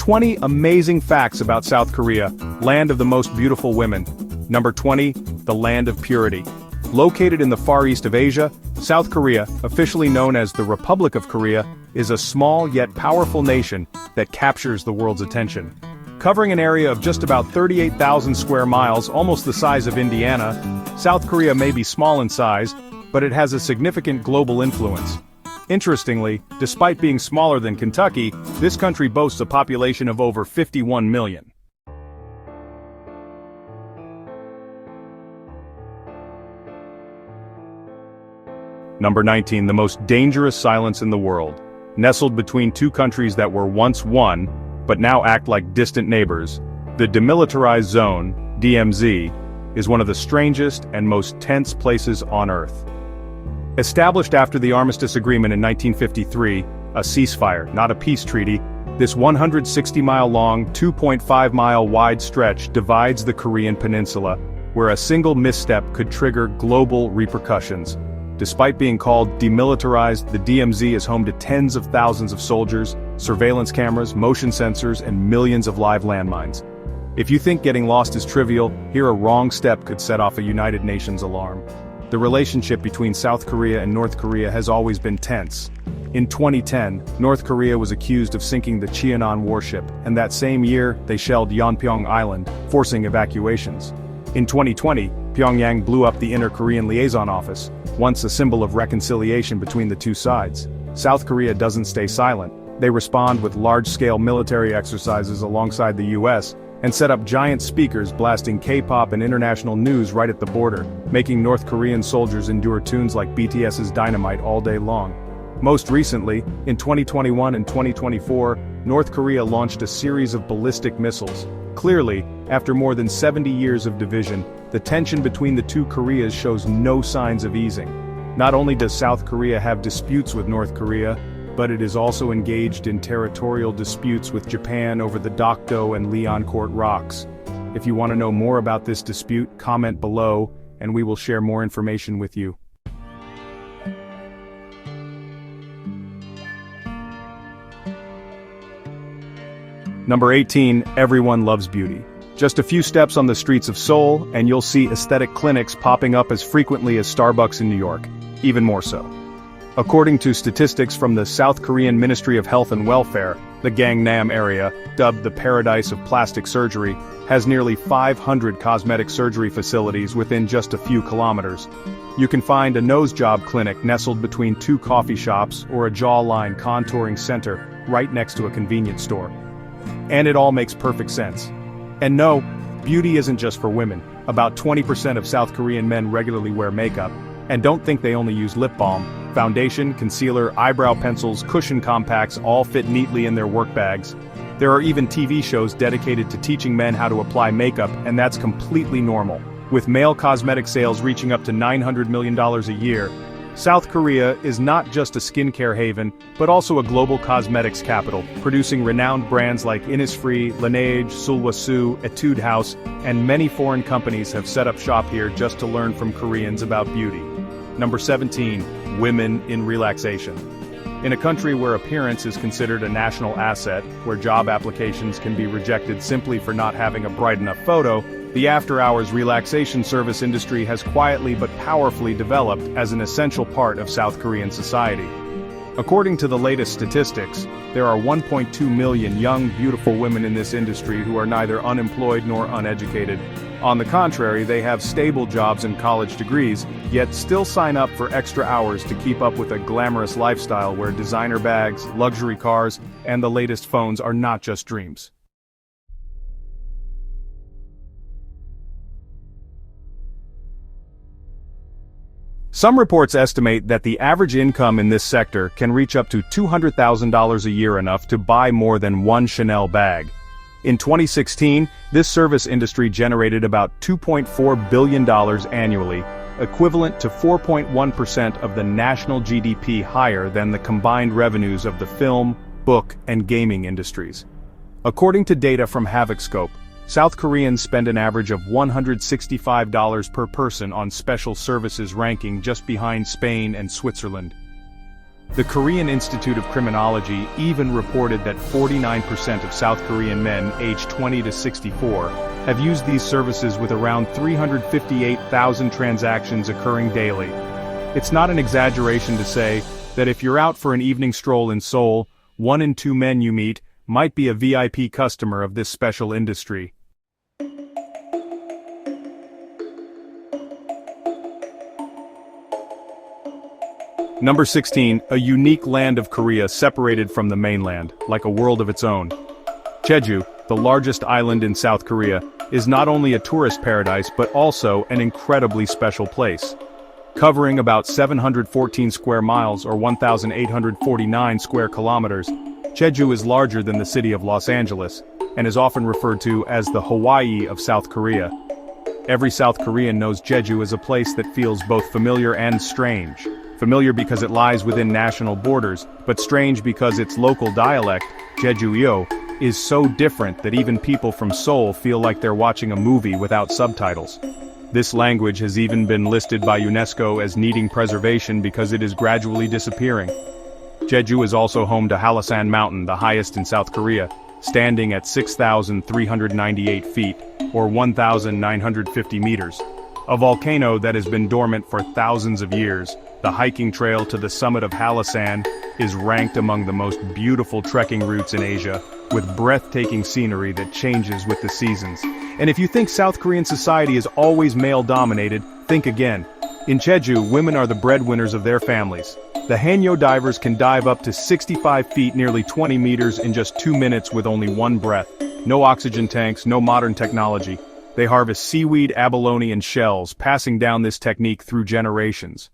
20 amazing facts about South Korea, land of the most beautiful women. Number 20, the land of purity. Located in the far east of Asia, South Korea, officially known as the Republic of Korea, is a small yet powerful nation that captures the world's attention. Covering an area of just about 38,000 square miles, almost the size of Indiana, South Korea may be small in size, but it has a significant global influence. Interestingly, despite being smaller than Kentucky, this country boasts a population of over 51 million. Number 19, the most dangerous silence in the world. Nestled between two countries that were once one, but now act like distant neighbors, the Demilitarized Zone, DMZ, is one of the strangest and most tense places on Earth. Established after the Armistice Agreement in 1953, a ceasefire, not a peace treaty, this 160-mile-long, 2.5-mile-wide stretch divides the Korean peninsula, where a single misstep could trigger global repercussions. Despite being called demilitarized, the DMZ is home to tens of thousands of soldiers, surveillance cameras, motion sensors, and millions of live landmines. If you think getting lost is trivial, here a wrong step could set off a United Nations alarm. The relationship between South Korea and North Korea has always been tense. In 2010, North Korea was accused of sinking the Cheonan warship, and that same year, they shelled Yeonpyeong Island, forcing evacuations. In 2020, Pyongyang blew up the Inter-Korean Liaison Office, once a symbol of reconciliation between the two sides. South Korea doesn't stay silent. They respond with large-scale military exercises alongside the US, and set up giant speakers blasting K-pop and international news right at the border, making North Korean soldiers endure tunes like BTS's Dynamite all day long. Most recently, in 2021 and 2024, North Korea launched a series of ballistic missiles. Clearly, after more than 70 years of division, the tension between the two Koreas shows no signs of easing. Not only does South Korea have disputes with North Korea, but it is also engaged in territorial disputes with Japan over the Dokdo and Leoncourt rocks. If you want to know more about this dispute, comment below, and we will share more information with you. Number 18, everyone loves beauty. Just a few steps on the streets of Seoul, and you'll see aesthetic clinics popping up as frequently as Starbucks in New York, even more so. According to statistics from the South Korean Ministry of Health and Welfare, the Gangnam area, dubbed the paradise of plastic surgery, has nearly 500 cosmetic surgery facilities within just a few kilometers. You can find a nose job clinic nestled between two coffee shops or a jawline contouring center right next to a convenience store. And it all makes perfect sense. And no, beauty isn't just for women. About 20% of South Korean men regularly wear makeup, and don't think they only use lip balm. Foundation, concealer, eyebrow pencils, cushion compacts all fit neatly in their work bags. There are even TV shows dedicated to teaching men how to apply makeup, and that's completely normal. With male cosmetic sales reaching up to $900 million a year, South Korea is not just a skincare haven, but also a global cosmetics capital, producing renowned brands like Innisfree, Laneige, Sulwhasoo, Etude House, and many foreign companies have set up shop here just to learn from Koreans about beauty. Number 17, women in relaxation. In a country where appearance is considered a national asset, where job applications can be rejected simply for not having a bright enough photo, the after-hours relaxation service industry has quietly but powerfully developed as an essential part of South Korean society. According to the latest statistics, there are 1.2 million young, beautiful women in this industry who are neither unemployed nor uneducated. On the contrary, they have stable jobs and college degrees, yet still sign up for extra hours to keep up with a glamorous lifestyle where designer bags, luxury cars, and the latest phones are not just dreams. Some reports estimate that the average income in this sector can reach up to $200,000 a year, enough to buy more than one Chanel bag. In 2016, this service industry generated about $2.4 billion annually, equivalent to 4.1% of the national GDP, higher than the combined revenues of the film, book, and gaming industries. According to data from HavocsCope, South Koreans spend an average of $165 per person on special services, ranking just behind Spain and Switzerland. The Korean Institute of Criminology even reported that 49% of South Korean men aged 20 to 64 have used these services, with around 358,000 transactions occurring daily. It's not an exaggeration to say that if you're out for an evening stroll in Seoul, 1 in 2 men you meet might be a VIP customer of this special industry. Number 16, a unique land of Korea separated from the mainland, like a world of its own. Jeju, the largest island in South Korea, is not only a tourist paradise but also an incredibly special place. Covering about 714 square miles or 1,849 square kilometers, Jeju is larger than the city of Los Angeles, and is often referred to as the Hawaii of South Korea. Every South Korean knows Jeju as a place that feels both familiar and strange. Familiar because it lies within national borders, but strange because its local dialect, Jeju-yo, is so different that even people from Seoul feel like they're watching a movie without subtitles. This language has even been listed by UNESCO as needing preservation because it is gradually disappearing. Jeju is also home to Hallasan Mountain, the highest in South Korea, standing at 6,398 feet, or 1,950 meters. A volcano that has been dormant for thousands of years, the hiking trail to the summit of Hallasan is ranked among the most beautiful trekking routes in Asia, with breathtaking scenery that changes with the seasons. And if you think South Korean society is always male-dominated, think again. In Jeju, women are the breadwinners of their families. The Hanyo divers can dive up to 65 feet, nearly 20 meters, in just 2 minutes with only one breath. No oxygen tanks, no modern technology. They harvest seaweed, abalone, and shells, passing down this technique through generations.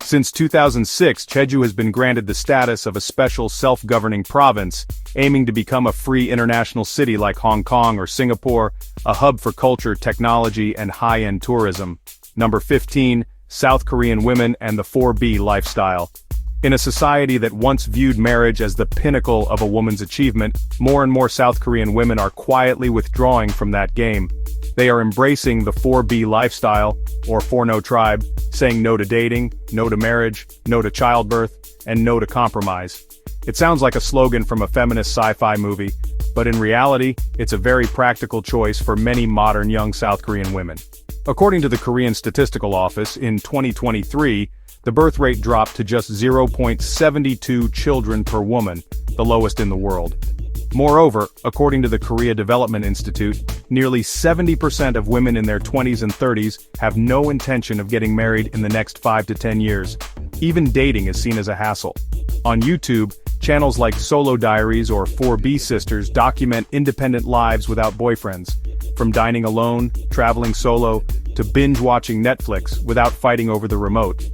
Since 2006, Jeju has been granted the status of a special self-governing province, aiming to become a free international city like Hong Kong or Singapore, a hub for culture, technology, and high-end tourism. Number 15, South Korean women and the 4B lifestyle. In a society that once viewed marriage as the pinnacle of a woman's achievement, more and more South Korean women are quietly withdrawing from that game. They are embracing the 4B lifestyle, or 4-No tribe, saying no to dating, no to marriage, no to childbirth, and no to compromise. It sounds like a slogan from a feminist sci-fi movie, but in reality, it's a very practical choice for many modern young South Korean women. According to the Korean Statistical Office, in 2023, the birth rate dropped to just 0.72 children per woman, the lowest in the world. Moreover, according to the Korea Development Institute, nearly 70% of women in their 20s and 30s have no intention of getting married in the next 5 to 10 years. Even dating is seen as a hassle. On YouTube, channels like Solo Diaries or 4B Sisters document independent lives without boyfriends, from dining alone, traveling solo, to binge-watching Netflix without fighting over the remote.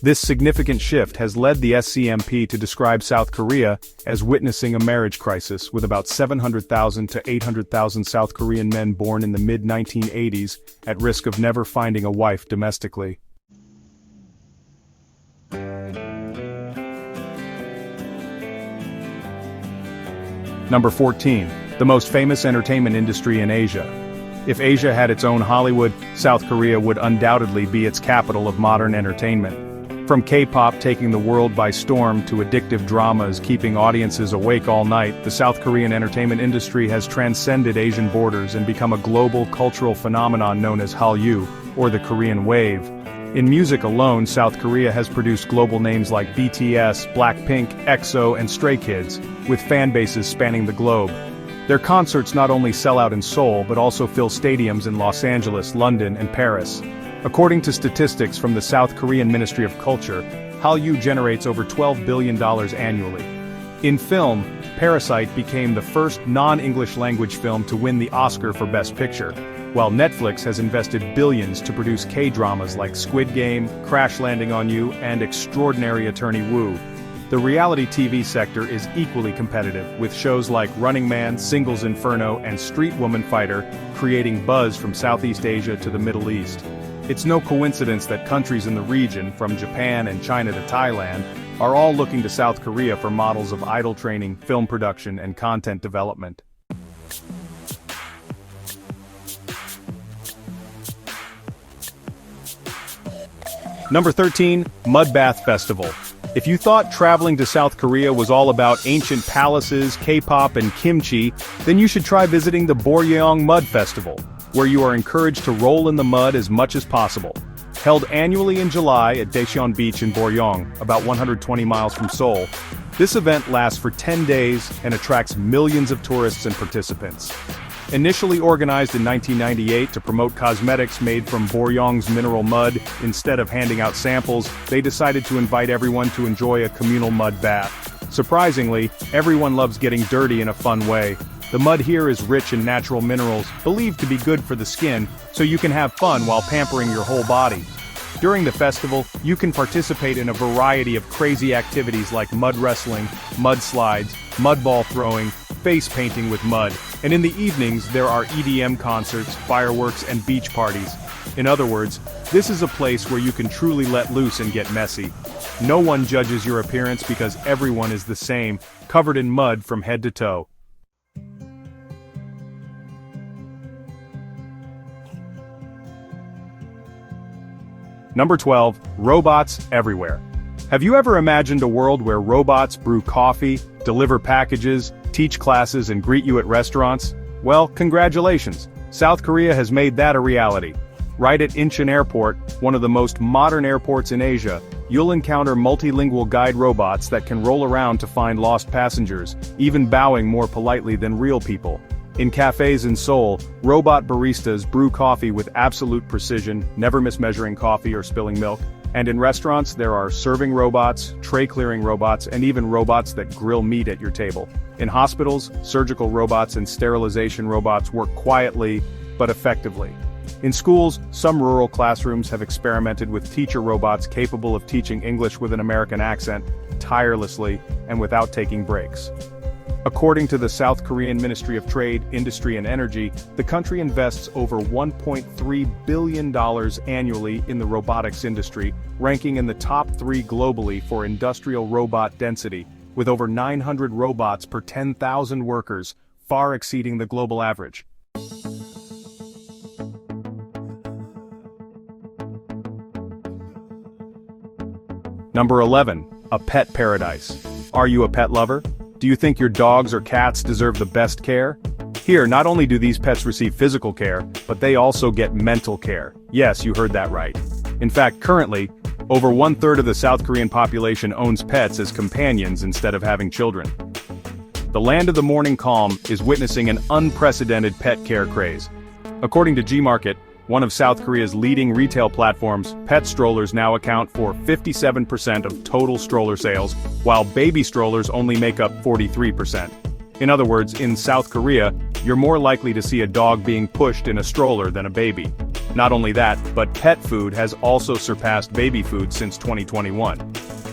This significant shift has led the SCMP to describe South Korea as witnessing a marriage crisis, with about 700,000 to 800,000 South Korean men born in the mid-1980s at risk of never finding a wife domestically. Number 14. The most famous entertainment industry in Asia. If Asia had its own Hollywood, South Korea would undoubtedly be its capital of modern entertainment. From K-pop taking the world by storm to addictive dramas keeping audiences awake all night, the South Korean entertainment industry has transcended Asian borders and become a global cultural phenomenon known as Hallyu, or the Korean Wave. In music alone, South Korea has produced global names like BTS, Blackpink, EXO, and Stray Kids, with fan bases spanning the globe. Their concerts not only sell out in Seoul but also fill stadiums in Los Angeles, London, and Paris. According to statistics from the South Korean Ministry of Culture, Hallyu generates over $12 billion annually. In film, Parasite became the first non-English language film to win the Oscar for Best Picture, while Netflix has invested billions to produce K-dramas like Squid Game, Crash Landing on You, and Extraordinary Attorney Woo. The reality TV sector is equally competitive, with shows like Running Man, Singles Inferno, and Street Woman Fighter creating buzz from Southeast Asia to the Middle East. It's no coincidence that countries in the region, from Japan and China to Thailand, are all looking to South Korea for models of idol training, film production, and content development. Number 13, Mud Bath Festival. If you thought traveling to South Korea was all about ancient palaces, K-pop, and kimchi, then you should try visiting the Boryeong Mud Festival, where you are encouraged to roll in the mud as much as possible. Held annually in July at Daecheon Beach in Boryeong, about 120 miles from Seoul, this event lasts for 10 days and attracts millions of tourists and participants. Initially organized in 1998 to promote cosmetics made from Boryeong's mineral mud, instead of handing out samples, they decided to invite everyone to enjoy a communal mud bath. Surprisingly, everyone loves getting dirty in a fun way. The mud here is rich in natural minerals, believed to be good for the skin, so you can have fun while pampering your whole body. During the festival, you can participate in a variety of crazy activities like mud wrestling, mud slides, mud ball throwing, face painting with mud, and in the evenings there are EDM concerts, fireworks, and beach parties. In other words, this is a place where you can truly let loose and get messy. No one judges your appearance because everyone is the same, covered in mud from head to toe. Number 12, robots everywhere. Have you ever imagined a world where robots brew coffee, deliver packages, teach classes, and greet you at restaurants? Well, congratulations! South Korea has made that a reality. Right at Incheon Airport, one of the most modern airports in Asia, you'll encounter multilingual guide robots that can roll around to find lost passengers, even bowing more politely than real people. In cafes in Seoul, robot baristas brew coffee with absolute precision, never mismeasuring coffee or spilling milk. And in restaurants, there are serving robots, tray-clearing robots, and even robots that grill meat at your table. In hospitals, surgical robots and sterilization robots work quietly, but effectively. In schools, some rural classrooms have experimented with teacher robots capable of teaching English with an American accent, tirelessly, and without taking breaks. According to the South Korean Ministry of Trade, Industry and Energy, the country invests over $1.3 billion annually in the robotics industry, ranking in the top 3 globally for industrial robot density, with over 900 robots per 10,000 workers, far exceeding the global average. Number 11, a pet paradise. Are you a pet lover? Do you think your dogs or cats deserve the best care? Here, not only do these pets receive physical care, but they also get mental care. Yes, you heard that right. In fact, currently, over 1/3 of the South Korean population owns pets as companions instead of having children. The land of the morning calm is witnessing an unprecedented pet care craze. According to Gmarket, one of South Korea's leading retail platforms, pet strollers now account for 57% of total stroller sales, while baby strollers only make up 43%. In other words, in South Korea, you're more likely to see a dog being pushed in a stroller than a baby. Not only that, but pet food has also surpassed baby food since 2021.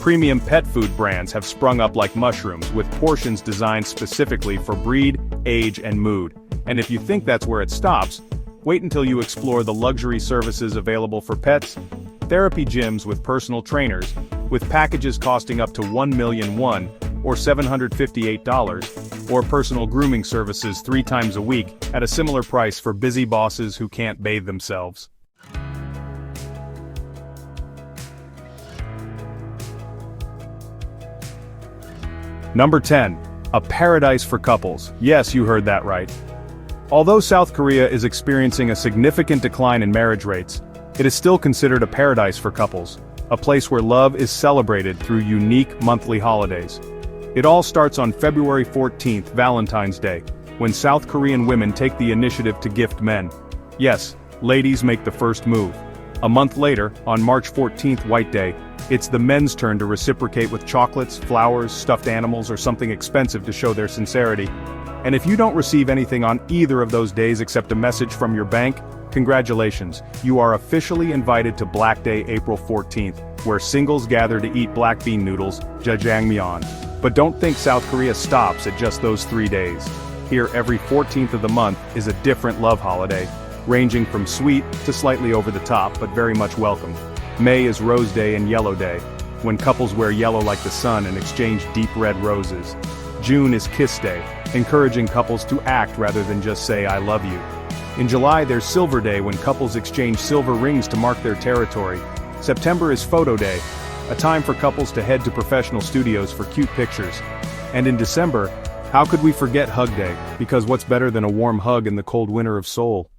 Premium pet food brands have sprung up like mushrooms, with portions designed specifically for breed, age, and mood. And if you think that's where it stops, wait until you explore the luxury services available for pets. Therapy gyms with personal trainers, with packages costing up to 1 million won, or $758, or personal grooming services 3 times a week, at a similar price for busy bosses who can't bathe themselves. Number 10. A paradise for couples. Yes, you heard that right. Although South Korea is experiencing a significant decline in marriage rates, it is still considered a paradise for couples, a place where love is celebrated through unique monthly holidays. It all starts on February 14th, Valentine's Day, when South Korean women take the initiative to gift men. Yes, ladies make the first move. A month later, on March 14th, White Day, it's the men's turn to reciprocate with chocolates, flowers, stuffed animals, or something expensive to show their sincerity. And if you don't receive anything on either of those days except a message from your bank, congratulations, you are officially invited to Black Day, April 14th, where singles gather to eat black bean noodles, jjajangmyeon. But don't think South Korea stops at just those 3 days. Here, every 14th of the month is a different love holiday, ranging from sweet to slightly over the top, but very much welcome. May is Rose Day and Yellow Day, when couples wear yellow like the sun and exchange deep red roses. June is Kiss Day, encouraging couples to act rather than just say I love you. In July there's Silver Day, when couples exchange silver rings to mark their territory. September is photo day, a time for couples to head to professional studios for cute pictures. And in December, how could we forget Hug Day? Because what's better than a warm hug in the cold winter of Seoul?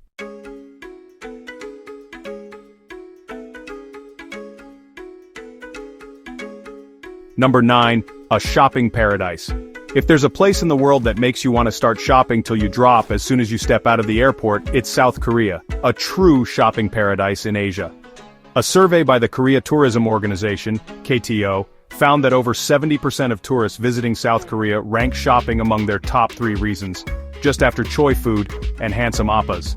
Number 9, a shopping paradise. If there's a place in the world that makes you want to start shopping till you drop as soon as you step out of the airport, it's South Korea, a true shopping paradise in Asia. A survey by the Korea Tourism Organization, KTO, found that over 70% of tourists visiting South Korea rank shopping among their top 3 reasons, just after choi food and handsome appas.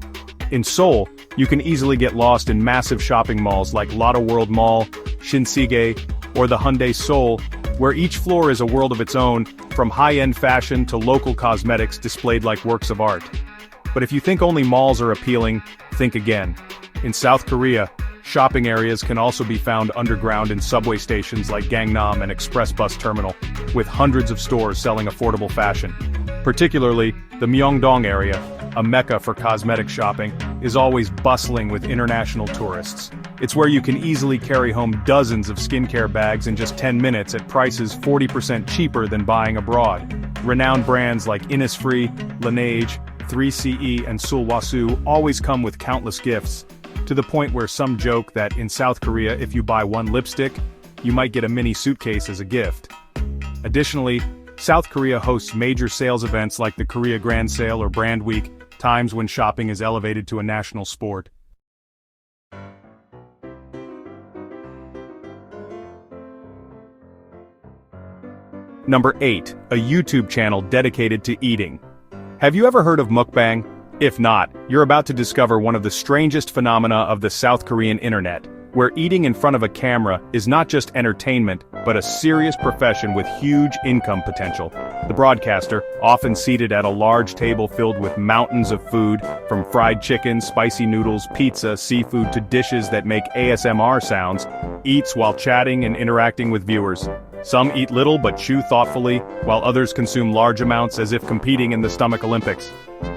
In Seoul, you can easily get lost in massive shopping malls like Lotte World Mall, Shinsegae, or the Hyundai Seoul, where each floor is a world of its own, from high-end fashion to local cosmetics displayed like works of art. But if you think only malls are appealing, think again. In South Korea, shopping areas can also be found underground in subway stations like Gangnam and Express Bus Terminal, with hundreds of stores selling affordable fashion. Particularly, the Myeongdong area, a mecca for cosmetic shopping, is always bustling with international tourists. It's where you can easily carry home dozens of skincare bags in just 10 minutes at prices 40% cheaper than buying abroad. Renowned brands like Innisfree, Laneige, 3CE, and Sulwhasoo always come with countless gifts, to the point where some joke that in South Korea if you buy one lipstick, you might get a mini suitcase as a gift. Additionally, South Korea hosts major sales events like the Korea Grand Sale or Brand Week, times when shopping is elevated to a national sport. Number 8, a YouTube channel dedicated to eating. Have you ever heard of mukbang? If not, you're about to discover one of the strangest phenomena of the South Korean internet, where eating in front of a camera is not just entertainment, but a serious profession with huge income potential. The broadcaster, often seated at a large table filled with mountains of food, from fried chicken, spicy noodles, pizza, seafood to dishes that make ASMR sounds, eats while chatting and interacting with viewers. Some eat little but chew thoughtfully, while others consume large amounts as if competing in the Stomach Olympics.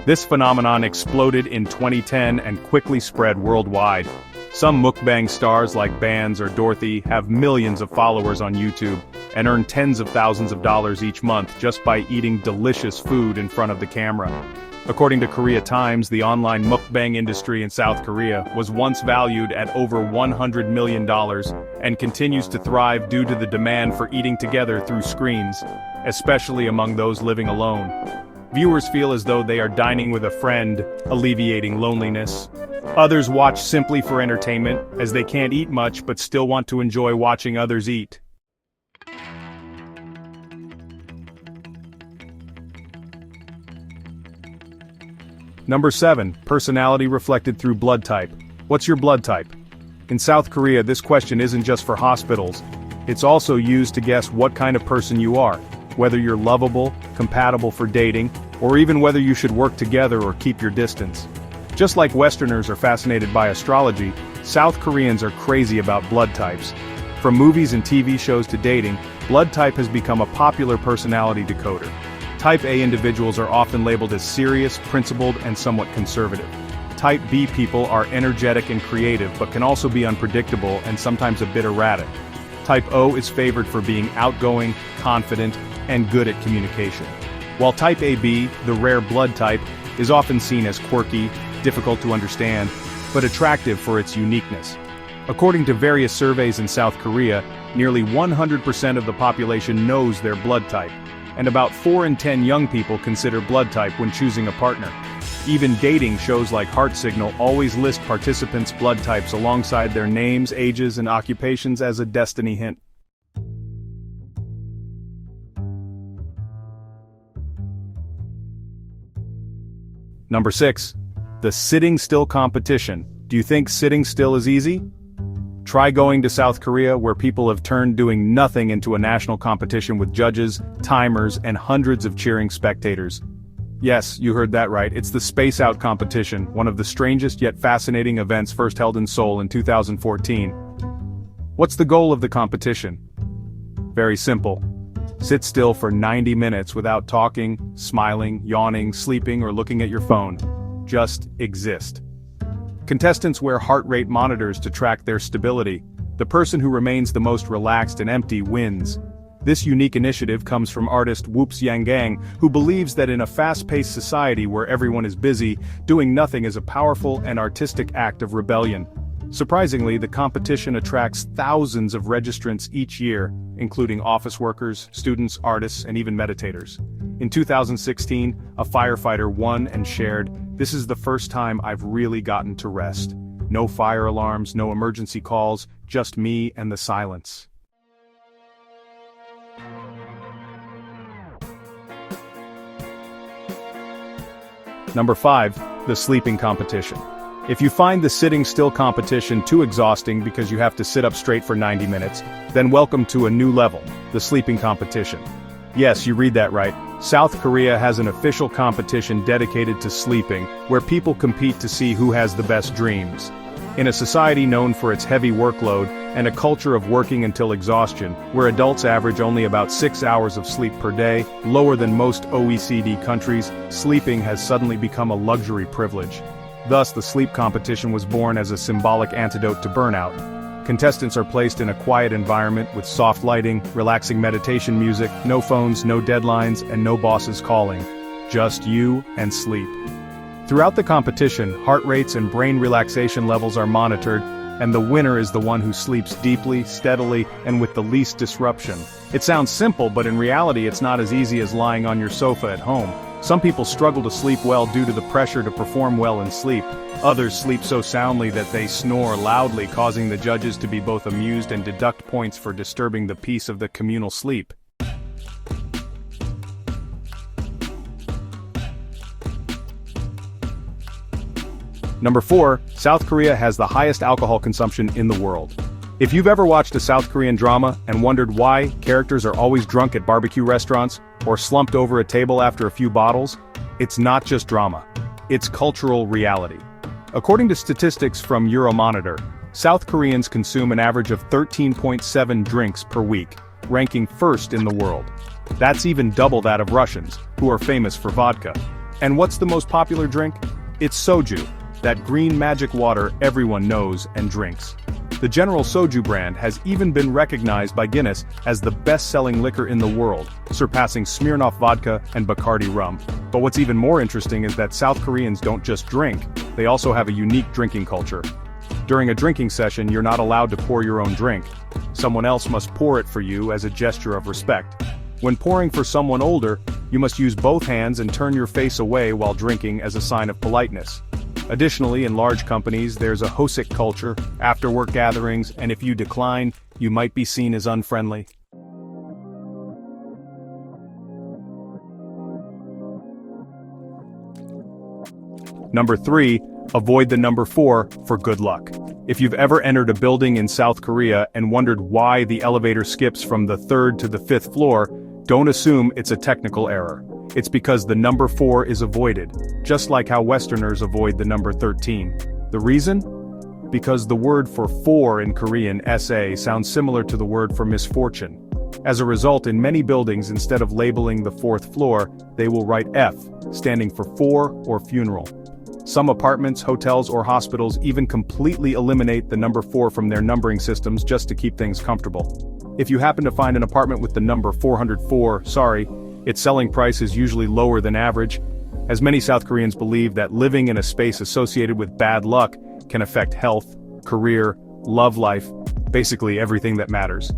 This phenomenon exploded in 2010 and quickly spread worldwide. Some mukbang stars like Bands or Dorothy have millions of followers on YouTube and earn tens of thousands of dollars each month just by eating delicious food in front of the camera. According to Korea Times, the online mukbang industry in South Korea was once valued at over $100 million and continues to thrive due to the demand for eating together through screens, especially among those living alone. Viewers feel as though they are dining with a friend, alleviating loneliness. Others watch simply for entertainment, as they can't eat much but still want to enjoy watching others eat. Number 7, personality reflected through blood type. What's your blood type? In South Korea, this question isn't just for hospitals. It's also used to guess what kind of person you are, whether you're lovable, compatible for dating, or even whether you should work together or keep your distance. Just like Westerners are fascinated by astrology, South Koreans are crazy about blood types. From movies and TV shows to dating, blood type has become a popular personality decoder. Type A individuals are often labeled as serious, principled, and somewhat conservative. Type B people are energetic and creative but can also be unpredictable and sometimes a bit erratic. Type O is favored for being outgoing, confident, and good at communication. While Type AB, the rare blood type, is often seen as quirky, difficult to understand, but attractive for its uniqueness. According to various surveys in South Korea, nearly 100% of the population knows their blood type, and about 4 in 10 young people consider blood type when choosing a partner. Even dating shows like Heart Signal always list participants' blood types alongside their names, ages, and occupations as a destiny hint. Number 6. The sitting still competition. Do you think sitting still is easy? Try going to South Korea, where people have turned doing nothing into a national competition with judges, timers, and hundreds of cheering spectators. Yes, you heard that right, it's the Space Out competition, one of the strangest yet fascinating events first held in Seoul in 2014. What's the goal of the competition? Very simple. Sit still for 90 minutes without talking, smiling, yawning, sleeping, or looking at your phone. Just exist. Contestants wear heart rate monitors to track their stability, The person who remains the most relaxed and empty wins. This unique initiative comes from artist Whoops Yangang, who believes that in a fast-paced society where everyone is busy, doing nothing is a powerful and artistic act of rebellion. Surprisingly, the competition attracts thousands of registrants each year, including office workers, students, artists, and even meditators. In 2016, a firefighter won and shared, "This is the first time I've really gotten to rest. No fire alarms, no emergency calls, just me and the silence." Number 5, the sleeping competition. If you find the sitting still competition too exhausting because you have to sit up straight for 90 minutes, then welcome to a new level, the sleeping competition. Yes, you read that right. South Korea has an official competition dedicated to sleeping, where people compete to see who has the best dreams. In a society known for its heavy workload, and a culture of working until exhaustion, where adults average only about 6 hours of sleep per day, lower than most OECD countries, sleeping has suddenly become a luxury privilege. Thus, the sleep competition was born as a symbolic antidote to burnout. Contestants are placed in a quiet environment with soft lighting, relaxing meditation music, no phones, no deadlines, and no bosses calling. Just you and sleep. Throughout the competition, heart rates and brain relaxation levels are monitored, and the winner is the one who sleeps deeply, steadily, and with the least disruption. It sounds simple, but in reality it's not as easy as lying on your sofa at home. Some people struggle to sleep well due to the pressure to perform well in sleep. Others sleep so soundly that they snore loudly, causing the judges to be both amused and deduct points for disturbing the peace of the communal sleep. Number 4, South Korea has the highest alcohol consumption in the world. If you've ever watched a South Korean drama and wondered why characters are always drunk at barbecue restaurants, or slumped over a table after a few bottles, it's not just drama. It's cultural reality. According to statistics from Euromonitor, South Koreans consume an average of 13.7 drinks per week, ranking first in the world. That's even double that of Russians, who are famous for vodka. And what's the most popular drink? It's soju, that green magic water everyone knows and drinks. The General Soju brand has even been recognized by Guinness as the best-selling liquor in the world, surpassing Smirnoff vodka and Bacardi rum. But what's even more interesting is that South Koreans don't just drink, they also have a unique drinking culture. During a drinking session, you're not allowed to pour your own drink. Someone else must pour it for you as a gesture of respect. When pouring for someone older, you must use both hands and turn your face away while drinking as a sign of politeness. Additionally, in large companies, there's a hosik culture, after-work gatherings, and if you decline, you might be seen as unfriendly. Number 3, avoid the number 4 for good luck. If you've ever entered a building in South Korea and wondered why the elevator skips from the 3rd to the 5th floor, don't assume it's a technical error. It's because the number 4 is avoided, just like how Westerners avoid the number 13. The reason? Because the word for 4 in Korean, sa, sounds similar to the word for misfortune. As a result, in many buildings, instead of labeling the 4th floor, they will write F, standing for 4 or funeral. Some apartments, hotels, or hospitals even completely eliminate the number 4 from their numbering systems just to keep things comfortable. If you happen to find an apartment with the number 404, sorry, its selling price is usually lower than average, as many South Koreans believe that living in a space associated with bad luck can affect health, career, love life, basically everything that matters.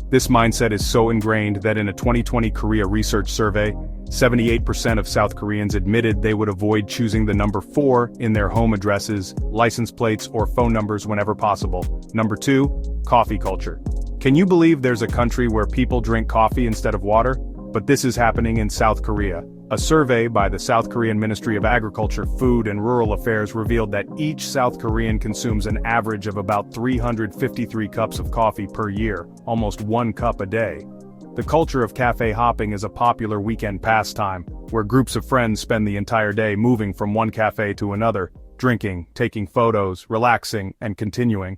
This mindset is so ingrained that in a 2020 Korea research survey, 78% of South Koreans admitted they would avoid choosing the number 4 in their home addresses, license plates, or phone numbers whenever possible. Number 2, coffee culture. Can you believe there's a country where people drink coffee instead of water? But this is happening in South Korea. A survey by the South Korean Ministry of Agriculture, Food and Rural Affairs revealed that each South Korean consumes an average of about 353 cups of coffee per year, almost 1 cup a day. The culture of cafe hopping is a popular weekend pastime, where groups of friends spend the entire day moving from one cafe to another, drinking, taking photos, relaxing, and continuing.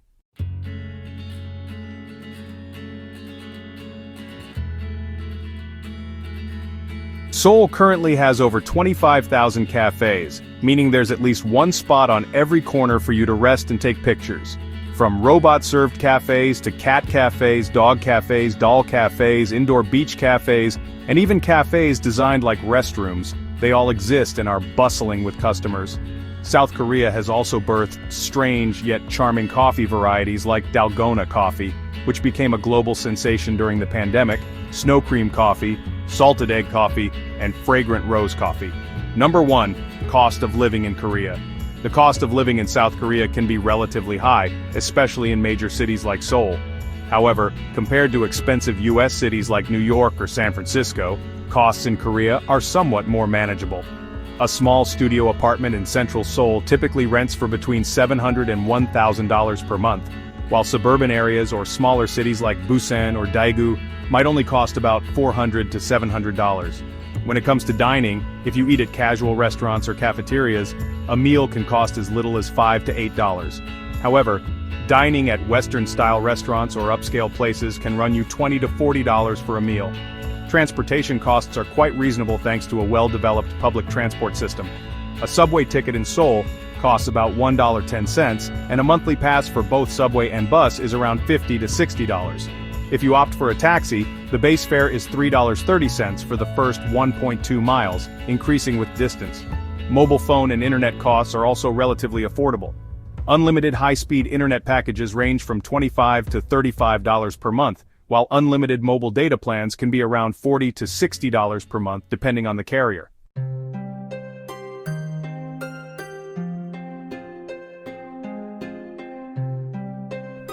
Seoul currently has over 25,000 cafes, meaning there's at least one spot on every corner for you to rest and take pictures. From robot-served cafes to cat cafes, dog cafes, doll cafes, indoor beach cafes, and even cafes designed like restrooms, they all exist and are bustling with customers. South Korea has also birthed strange yet charming coffee varieties like Dalgona coffee, which became a global sensation during the pandemic, snow cream coffee, salted egg coffee, and fragrant rose coffee. Number 1. Cost of living in Korea. The cost of living in South Korea can be relatively high, especially in major cities like Seoul. However, compared to expensive US cities like New York or San Francisco, costs in Korea are somewhat more manageable. A small studio apartment in central Seoul typically rents for between $700 and $1,000 per month, while suburban areas or smaller cities like Busan or Daegu might only cost about $400 to $700. When it comes to dining, if you eat at casual restaurants or cafeterias, a meal can cost as little as $5 to $8. However, dining at Western-style restaurants or upscale places can run you $20 to $40 for a meal. Transportation costs are quite reasonable thanks to a well-developed public transport system. A subway ticket in Seoul costs about $1.10, and a monthly pass for both subway and bus is around $50 to $60. If you opt for a taxi, the base fare is $3.30 for the first 1.2 miles, increasing with distance. Mobile phone and internet costs are also relatively affordable. Unlimited high-speed internet packages range from $25 to $35 per month, while unlimited mobile data plans can be around $40 to $60 per month depending on the carrier.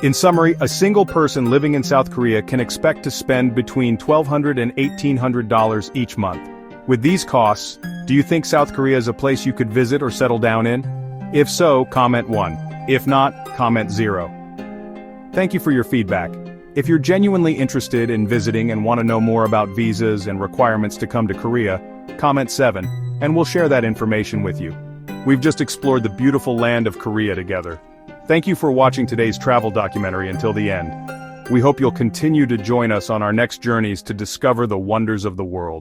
In summary, a single person living in South Korea can expect to spend between $1,200 and $1,800 each month. With these costs, do you think South Korea is a place you could visit or settle down in? If so, comment 1. If not, comment 0. Thank you for your feedback. If you're genuinely interested in visiting and want to know more about visas and requirements to come to Korea, comment 7, and we'll share that information with you. We've just explored the beautiful land of Korea together. Thank you for watching today's travel documentary until the end. We hope you'll continue to join us on our next journeys to discover the wonders of the world.